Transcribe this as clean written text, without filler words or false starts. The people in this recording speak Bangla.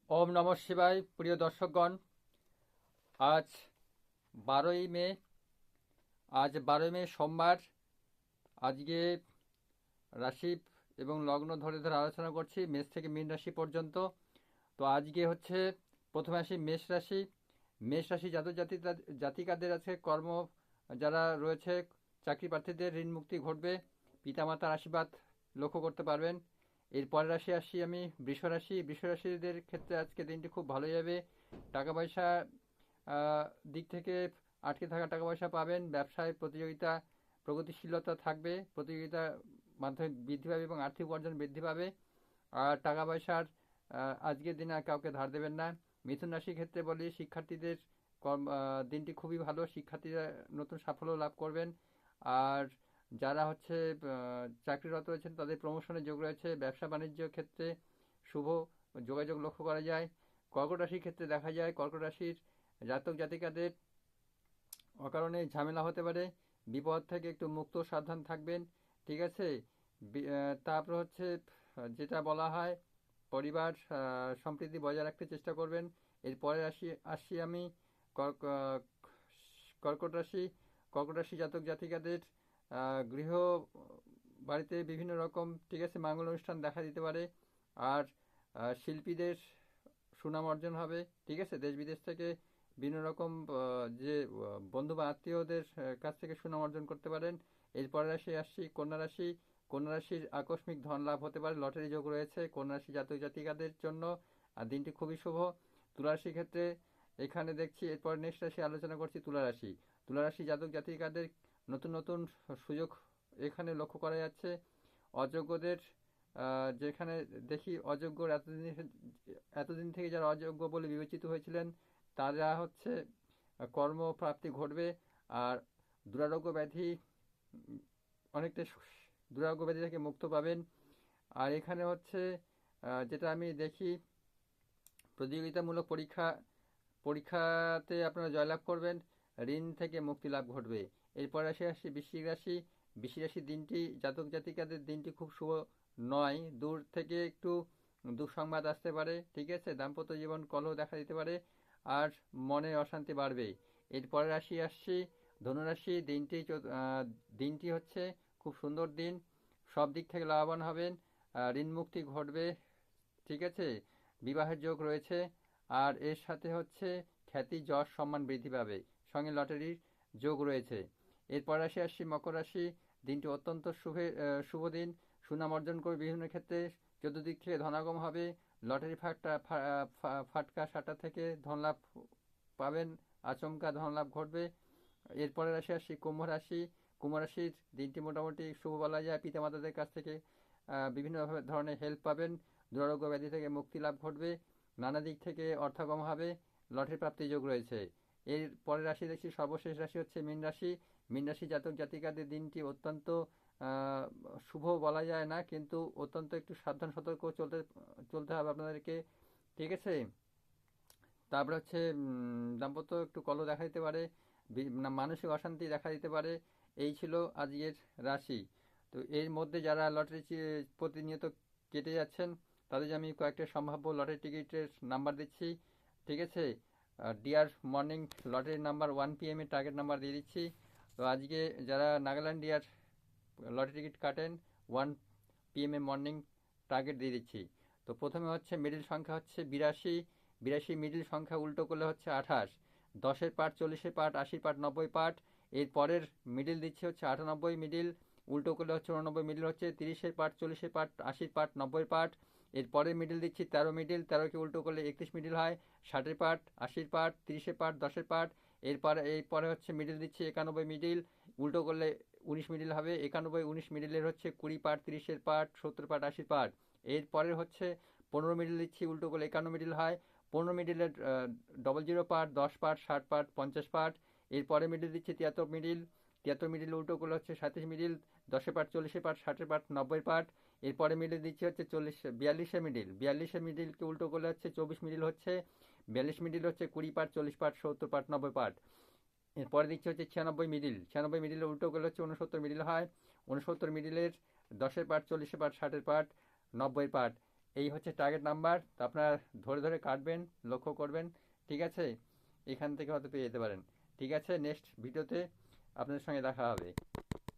ওম নমঃ শিবায়। প্রিয় দর্শকগণ, আজ 12ই মে। সোমবার। আজকে রাশি এবং লগ্ন ধরে ধরে আলোচনা করছি, মেষ থেকে মীন রাশি পর্যন্ত। তো আজকে হচ্ছে প্রথমে আসি মেষ রাশি। মেষ রাশি জাতিকাদের আছে কর্ম, যারা রয়েছে চাকরি প্রার্থীদের ঋণ মুক্তি ঘটবে, পিতামাতার আশীর্বাদ লক্ষ্য করতে পারবেন। এর পরের রাশি আসি আমি বৃষ রাশি। বৃষ রাশিদের ক্ষেত্রে আজকে দিনটি খুব ভালো যাবে। টাকা পয়সা দিক থেকে আটকে থাকা টাকা পয়সা পাবেন। ব্যবসায় প্রগতিশীলতা থাকবে, প্রতিযোগিতার মাধ্যমে বৃদ্ধি পাবে এবং আর্থিক উপার্জন বৃদ্ধি পাবে। আর টাকা পয়সার আজকের দিনে আর কাউকে ধার দেবেন না। মিথুন রাশির ক্ষেত্রে বলি, শিক্ষার্থীদের দিনটি খুবই ভালো। শিক্ষার্থীরা নতুন সাফল্য লাভ করবেন। আর যারা হচ্ছে চাকরিরত রয়েছেন তাদের প্রমোশনের যোগ রয়েছে। ব্যবসা বাণিজ্য ক্ষেত্রে শুভ যোগাযোগ লক্ষ্য করা যায়। কর্কট রাশির ক্ষেত্রে দেখা যায় কর্কট রাশির জাতক জাতিকাদের অকারণে ঝামেলা হতে পারে, বিপদ থেকে একটু মুক্ত সাবধান থাকবেন। ঠিক আছে। তারপর হচ্ছে যেটা বলা হয়, পরিবার সম্প্রীতি বজায় রাখতে চেষ্টা করবেন। এরপরে আসি আমি কর্কট রাশি। কর্কট রাশি জাতক জাতিকাদের গৃহ বাড়িতে বিভিন্ন রকম, ঠিক আছে, মঙ্গল অনুষ্ঠান দেখা দিতে পারে। আর শিল্পীদের সুনাম অর্জন হবে। ঠিক আছে। দেশ বিদেশ থেকে বিভিন্ন রকম যে বন্ধু বা আত্মীয়দের কাছ থেকে সুনাম অর্জন করতে পারেন। এরপরে আসি কন্যা রাশি। কন্যা রাশির আকস্মিক ধন লাভ হতে পারে, লটারি যোগ রয়েছে কন্যা রাশি জাতক জাতিকাদের জন্য। আর দিনটি খুবই শুভ। তুলা রাশির ক্ষেত্রে এখানে দেখছি, এরপর নেক্সট রাশি আলোচনা করছি তুলা রাশি। তুলা রাশি জাতক জাতিকাদের নতুন নতুন সুযোগ এখানে লক্ষ্য করা যাচ্ছে। অযোগ্যদের যেখানে দেখি অযোগ্য, এতদিন থেকে যারা অযোগ্য বলে বিবেচিত হয়েছিলেন তারা হচ্ছে কর্মপ্রাপ্তি ঘটবে। আর দুরারোগ্য ব্যাধি অনেকটা দুরারোগ্য ব্যাধি থেকে মুক্ত পাবেন। আর এখানে হচ্ছে যেটা আমি দেখি, প্রতিযোগিতামূলক পরীক্ষাতে আপনারা জয়লাভ করবেন, ঋণ থেকে মুক্তি লাভ ঘটবে। এরপর আসি বৃশ্চিক রাশি। বৃশ্চিক রাশির দিনটি জাতক জাতিকাদের দিনটি খুব শুভ নয়। দূর থেকে একটু দুঃসংবাদ আসতে পারে। ঠিক আছে। দাম্পত্য জীবন কলহ দেখা দিতে পারে আর মনে অশান্তি বাড়বে। এরপরে আসি ধনুরাশি। দিনটি হচ্ছে খুব সুন্দর দিন, সব দিক থেকে লাভবান হবেন, ঋণ মুক্তি ঘটবে। ঠিক আছে। বিবাহের যোগ রয়েছে। আর এর সাথে হচ্ছে খ্যাতি যশ সম্মান বৃদ্ধি পাবে, সঙ্গে লটারির যোগ রয়েছে। এরপর আসি মকর রাশি। দিনটি অত্যন্ত শুভ দিন, সুনাম অর্জন করবে বিভিন্ন ক্ষেত্রে, চতুর্দিক থেকে ধনাগম হবে, লটারি ফাটকা সাটা থেকে ধনলাভ পাবেন, আচমকা ধনলাভ ঘটবে। এরপরে আসি কুম্ভ রাশি। কুম্ভ রাশির দিনটি মোটামুটি শুভ বলা যায়। পিতামাতাদের কাছ থেকে বিভিন্ন ধরনের হেল্প পাবেন, দুরারোগ্য ব্যাধি থেকে মুক্তি লাভ ঘটবে, নানা দিক থেকে অর্থাগম হবে, লটারি প্রাপ্তি যোগ রয়েছে। এর পরের রাশি দেখছি, সর্বশেষ রাশি হচ্ছে মীন রাশি। মীন রাশি জাতক জাতিকাদের দিনটি অত্যন্ত শুভ বলা যায় না, কিন্তু অত্যন্ত একটু সাবধান সতর্ক চলতে হবে আপনাদেরকে। ঠিক আছে। তারপরে হচ্ছে দাম্পত্য একটু কলহ দেখা দিতে পারে, মানসিক অশান্তি দেখা দিতে পারে। এই ছিল আজকের রাশি। তো এর মধ্যে যারা লটারি প্রতিনিয়ত কেটে যাচ্ছেন তাদের আমি কয়েকটা সম্ভাব্য লটারি টিকিটের নাম্বার দিচ্ছি। ঠিক আছে। ডিয়ার মর্নিং লটারির নাম্বার 1 PM এর টার্গেট নাম্বার দিয়ে দিচ্ছি। তো আজকে যারা নাগাল্যান্ড ডিয়ার লটারি টিকিট কাটেন, 1 PM এ মর্নিং টার্গেট দিয়ে দিচ্ছি। তো প্রথমে হচ্ছে মিডিল সংখ্যা হচ্ছে 82। 82 মিডিল সংখ্যা উল্টো করলে হচ্ছে 28। 10-এর পার্ট, 40-এর পার্ট, 80-র পার্ট, 90 পার্ট। এর পরের মিডিল দিচ্ছে হচ্ছে 98 মিডিল, উল্টো করলে হচ্ছে 89 মিডিল হচ্ছে 30-এর পার্ট, 40-এর পার্ট, 80-র পার্ট, 90-এর পার্ট। এর পরের মিডিল দিচ্ছি 13 মিডিল, 13কে উল্টো করলে 31 মিডিল হয়, 60-এর পার্ট, 80-র পার্ট, 30-এর পার্ট, 10-এর পার্ট। এরপরে হচ্ছে মিডিল দিচ্ছি 91 মিডিল, উল্টো করলে 19 মিডিল হবে। 91 19 মিডিলের হচ্ছে 20 পার্ট, 30-এর পার্ট, 70 পার্ট, 80 পার্ট। এরপরে হচ্ছে 15 মিডিল দিচ্ছি, উল্টো করলে 51 মিডিল হয়। 15 মিডিলের 00 পার্ট, 10 পার্ট, 60 পার্ট, 50 পার্ট। এরপরে মিডিল দিচ্ছি 73 মিডিল, 73 মিডিল উল্টো করলে হচ্ছে 37 মিডিল, 10-এর পার্ট, 40-এর পার্ট, 60-এর পার্ট, 90 পার্ট। এরপরে মিডিল দিচ্ছি হচ্ছে 42-এর মিডিল, 42-এর মিডিলকে উল্টো করলে হচ্ছে 24 মিডিল হচ্ছে, 42 মিডিল হচ্ছে 20 পার্ট, 40 পার্ট, 70 পার্ট, 90 পার্ট। এরপরে দিচ্ছে হচ্ছে 96 মিডিল, 96 মিডিলের উল্টো করলে হচ্ছে 69 মিডিল হয়, 69 মিডিলের 10-এর পার্ট, 40-এর পার্ট, 60-এর পার্ট, 90-এর পার্ট। এই হচ্ছে টার্গেট নাম্বার। তো আপনার ধরে ধরে কাটবেন, লক্ষ্য করবেন, ঠিক আছে? এখান থেকে হয়তো পেয়ে যেতে পারেন। ঠিক আছে, নেক্সট ভিডিওতে আপনাদের সঙ্গে দেখা হবে।